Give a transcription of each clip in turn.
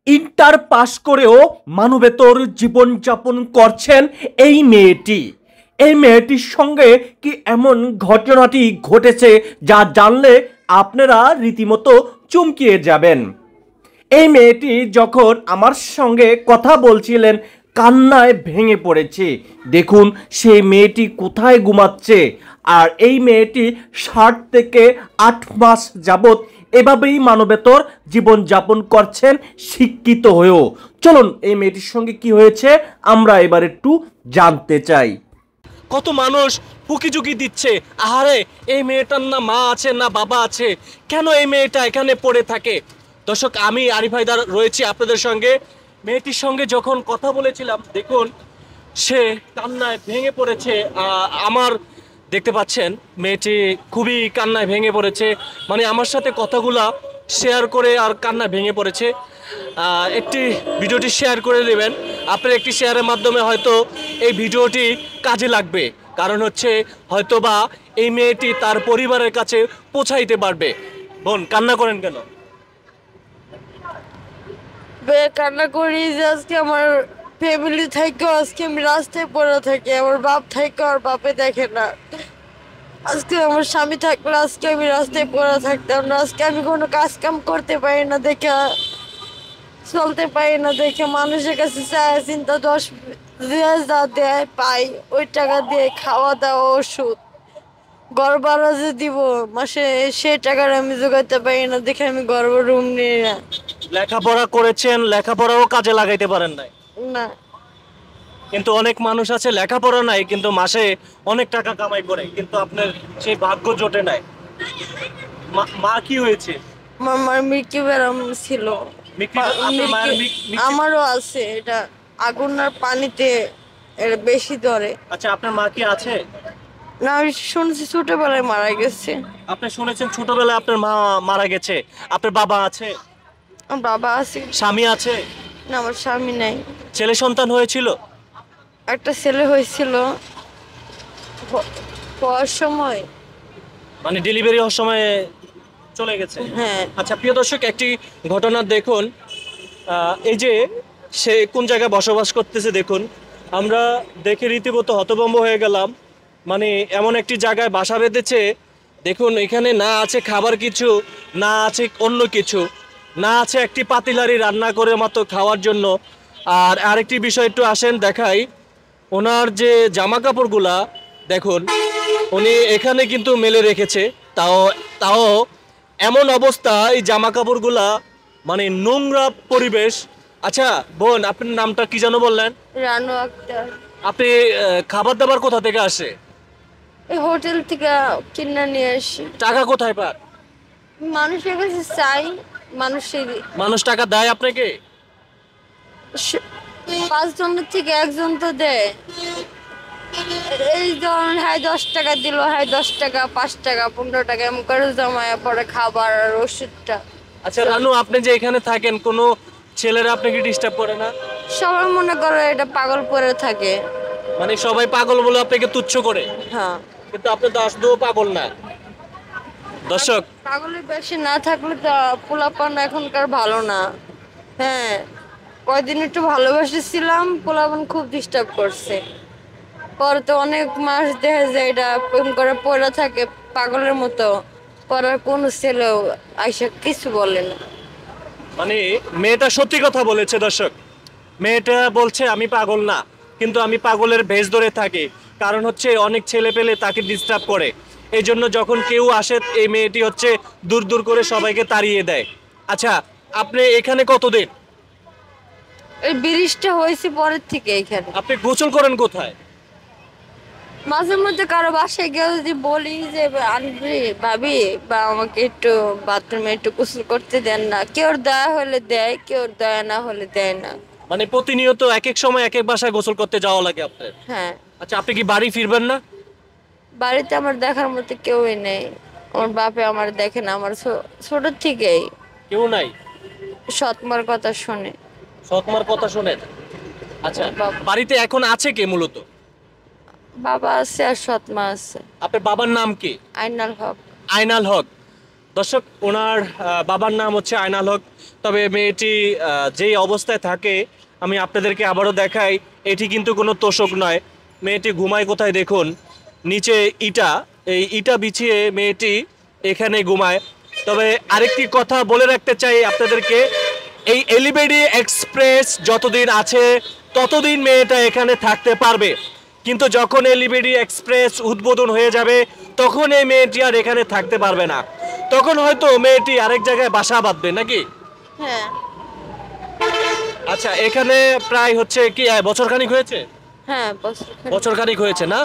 Inter pass করেও মানবেতর জীবনযাপন করছেন এই মেয়েটি। এই মেয়েটির সঙ্গে কি এমন ঘটনাটি ঘটেছে যা জানলে আপনারা রীতিমতো চমকিয়ে যাবেন। এই মেয়েটি যখন আমার সঙ্গে কথা বলছিলেন কান্নায় ভেঙে পড়েছে। দেখুন সেই মেয়েটি কোথায় ঘুমাচ্ছে, আর এই মেয়েটি 7 থেকে 8 মাস যাবৎ এভাবেই মানবেতর জীবনযাপন করছেন শিক্ষিত হয়েও। চলুন এই মেয়েটির সঙ্গে কি হয়েছে আমরা এবার একটু জানতে চাই। কত মানুষ হুকিঝুঁকি দিচ্ছে, আহারে এই মেয়েটার না মা আছে না বাবা আছে, কেন এই মেয়েটা এখানে পড়ে থাকে। দর্শক, আমি আরিফ হায়দার রয়েছি আপনাদের সঙ্গে। মেয়েটির সঙ্গে যখন কথা বলেছিলাম, দেখুন সে কান্নায় ভেঙে পড়েছে। আমার দেখতে পাচ্ছেন মেয়েটি খুবই কান্নায় ভেঙে পড়েছে, মানে আমার সাথে কথাগুলা শেয়ার করে আর কান্নায় ভেঙে পড়েছে। একটি ভিডিওটি শেয়ার করে দেবেন, আপনার একটি শেয়ারের মাধ্যমে হয়তো এই ভিডিওটি কাজে লাগবে, কারণ হচ্ছে হয়তোবা এই মেয়েটি তার পরিবারের কাছে পৌঁছাইতে পারবে। বোন, কান্না করেন কেন? কান্না করি যে আজকে আমার ফ্যামিলি থেকে আজকে আমি রাস্তায় পড়ে থাকি, আমার বাপ থেকে আর বাপে দেখে না। আজকে আমার স্বামী থাকলে আজকে আমি রাস্তায় পড়ে থাকতাম না। আজকে আমি কোনো কাজ কাম করতে পারি না দেখে, চলতে পারি না দেখে মানুষের কাছে চায় চিন্তা 10 যা দেয় পাই, ওই টাকা দিয়ে খাওয়া দাওয়া ওষুধ ঘর ভাড়া যে দিব মাসে, সেই টাকার আমি জোগাইতে পারি না দেখে আমি গর্ব রুম নিয়ে না। লেখাপড়া করেছেন, লেখাপড়াও কাজে লাগাইতে পারেন নাই, না, কিন্তু অনেক মানুষ আছে লেখাপড়া নাই কিন্তু মাসে অনেক টাকা কামাই করে, কিন্তু আপনার সেই ভাগ্য জোটে নাই। মা কি হয়েছে? আমার মিল্কি ব্যারাম ছিল। আপনার মায়ের আমারও আছে, এটা আগুন আর পানিতে এটা বেশি ধরে। আচ্ছা, আপনার মা কি আছে? না, আমি শুনছি ছোটবেলায় মারা গেছে। আপনি শুনেছেন ছোটবেলায় আপনার মা মারা গেছে? আপনার বাবা আছে? আমার বাবা আছে। স্বামী আছে? না, আমার স্বামী নাই। ছেলে সন্তান হয়েছিল? একটা ছেলে হয়েছিল হওয়ার সময়, মানে ডেলিভারি হওয়ার সময় চলে গেছে? হ্যাঁ। আচ্ছা প্রিয় দর্শক, একটি ঘটনা দেখুন। এই যে সে কোন জায়গায় বসবাস করতেছে দেখুন, আমরা দেখে রীতিমতো হতভম্ব হয়ে গেলাম। মানে এমন একটি জায়গায় বাসা বেঁধেছে, দেখুন এখানে না আছে খাবার কিছু, না আছে অন্য কিছু, না আছে একটি পাতিলারি রান্না করে মাত্র খাওয়ার জন্য। আর আরেকটি বিষয় একটু আসেন দেখাই, ওনার যে জামা কাপড়গুলা দেখুন উনি এখানে কিন্তু মেলে রেখেছে, তাও তাও এমন অবস্থা এই জামা কাপড়গুলা, মানে নোংরা পরিবেশ। আচ্ছা বোন, আপনার নামটা কি যেন বললেন? রানু আক্তার। আপনি খাবার দাবার কোথা থেকে আসে? এই হোটেল থেকে কিনে নিয়ে আসি। টাকা কোথায় পান? মানুষের কাছে চাই, মানুষের মানুষ টাকা দেয় আপনাকে? 5 জনের থেকে একজন তো দেয়। এই ধরুন হ্যাঁ 10 টাকা দিল, হ্যাঁ 10 টাকা 5 টাকা 15 টাকা এমন করে জমায় পরে খাবার আর ওষুধটা। আচ্ছা রানু, আপনি যে এখানে থাকেন কোনো ছেলেরা আপনাকে ডিস্টার্ব করে না? সবাই মনে করে এটা পাগল পরে থাকে। মানে সবাই পাগল বলে আপনাকে তুচ্ছ করে? হ্যাঁ, কিন্তু আপনি তো আসলেও পাগল না। দর্শক, পাগলের বেশি না থাকলে তো পোলাপান এখনকার ভালো না। হ্যাঁ, কয়দিন একটু ভালোবাসেছিলাম, পোলাপান খুব ডিস্টার্ব করছে। পরে তো অনেক মাস দেখা যায় এটা প্রেম করে পড়ে থাকে পাগলের মতো, পরে কোনো ছেলেও আইসা কিছু বলে না। মানে মেয়েটা সত্যি কথা বলেছে দর্শক। মেয়েটা বলছে আমি পাগল না, কিন্তু আমি পাগলের ভেষ ধরে থাকি, কারণ হচ্ছে অনেক ছেলে পেলে তাকে ডিস্টার্ব করে। এই জন্য যখন কেউ আসে এই মেয়েটি হচ্ছে দূর দূর করে সবাইকে তাড়িয়ে দেয়। আচ্ছা, আপনি এখানে কতদিন? এই ব্রিজটা হয়েছে পরের থেকে এখানে। আপনি গোসল করেন কোথায়? মাঝে মধ্যে কারো বাসায় গিয়ে যদি বলি যে আনবি ভাবি বা আমাকে একটু বাথরুমে একটু গোসল করতে দেন না, কেউ দয়া হলে দেয়, কেউ দয়া না হলে দেয় না। মানে প্রতিনিয়ত এক এক সময় এক এক বাসায় গোসল করতে যাওয়া লাগে আপনার? হ্যাঁ। আচ্ছা, আপনি কি বাড়ি ফিরবেন না? বাড়িতে আমার দেখার মতো কেউই নেই। আমার বাপে আমার দেখে না, আমার ছোট থেকেই কেউ নাই? সৎমার কথা শুনে। সৎমার কথা শোনেন? আচ্ছা, বাড়িতে এখন আছে কে মূলত? বাবা আছে আর সৎমা আছে। আপনার বাবার নাম কি? আইনাল হক। আইনাল হক। দর্শক, ওনার বাবার নাম হচ্ছে আয়নাল হক। তবে মেয়েটি যেই অবস্থায় থাকে আমি আপনাদেরকে আবারও দেখাই, এটি কিন্তু কোনো তোষক নয়। মেয়েটি ঘুমায় কোথায় দেখুন, নিচে ইটা, এই ইটা বিছিয়ে মেয়েটি এখানে ঘুমায়। তবে আরেকটি কথা বলে রাখতে চাই আপনাদেরকে, এই এলিভেডি এক্সপ্রেস যতদিন আছে ততদিন মেয়েটা এখানে থাকতে পারবে, কিন্তু যখন এলিভেডি এক্সপ্রেস উদ্বোধন হয়ে যাবে তখন এই মেয়েটি আর এখানে থাকতে পারবে না। তখন হয়তো মেয়েটি আরেক জায়গায় বাসা বাঁধবে নাকি? হ্যাঁ আচ্ছা, এখানে প্রায় হচ্ছে কি বছরখানিক হয়েছে? হ্যাঁ বছরখানিক হয়েছে না?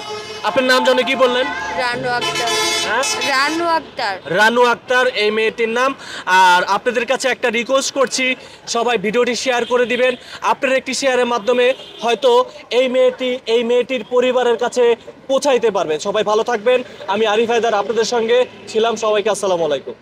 আপনার নাম জানে কি বললেন? রানু আক্তার। হ্যাঁ, রানু আক্তার। রানু আক্তার এই মেয়েটির নাম। আর আপনাদের কাছে একটা রিকোয়েস্ট করছি, সবাই ভিডিওটি শেয়ার করে দিবেন। আপনার একটি শেয়ারের মাধ্যমে হয়তো এই মেয়েটির পরিবারের কাছে পৌঁছাইতে পারবে। সবাই ভালো থাকবেন। আমি আরিফ হায়দার আপনাদের সঙ্গে ছিলাম। সবাইকে আসসালামু আলাইকুম।